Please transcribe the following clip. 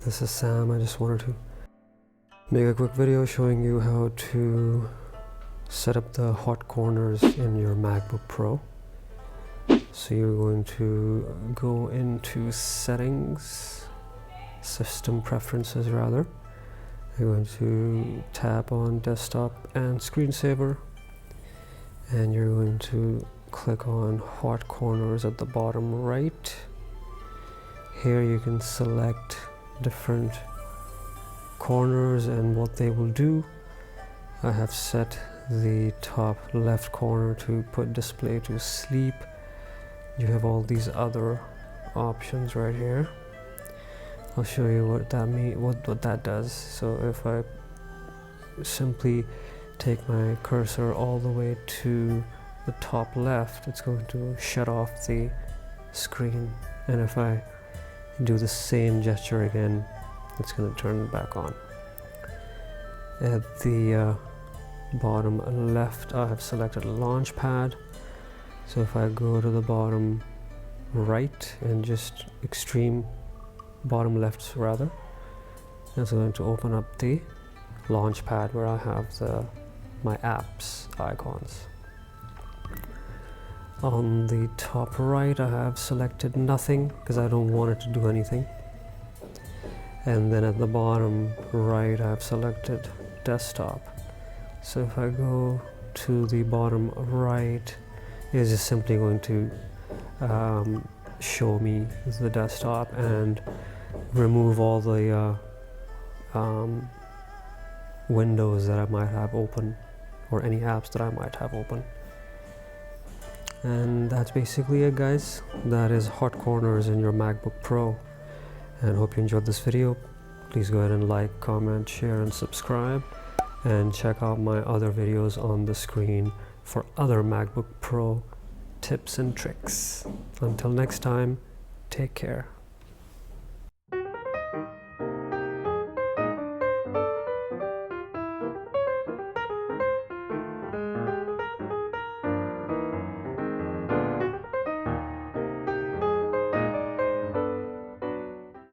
This is Sam. I just wanted to make a quick video showing you how to set up the hot corners in your MacBook Pro. So you're going to go into settings, system preferences rather. You're going to tap on desktop and screensaver, and you're going to click on hot corners at the bottom right. Here you can select different corners and what they will do. I have set the top left corner to put display to sleep. You have all these other options right here. I'll show you what that what that does. So if I simply take my cursor all the way to the top left, it's going to shut off the screen, and if I do the same gesture again, it's going to turn it back on. At the bottom left, I have selected Launchpad. So if I go to the bottom right and just extreme bottom left rather, it's going to open up the Launchpad where I have my apps icons. On the top right, I have selected nothing because I don't want it to do anything. And then at the bottom right, I have selected desktop. So if I go to the bottom right, it's just simply going to show me the desktop and remove all the windows that I might have open, or any apps that I might have open. And that's basically it, guys. That is hot corners in your MacBook Pro, and hope you enjoyed this video. Please go ahead and like, comment, share and subscribe, and check out my other videos on the screen for other MacBook Pro tips and tricks. Until next time, take care.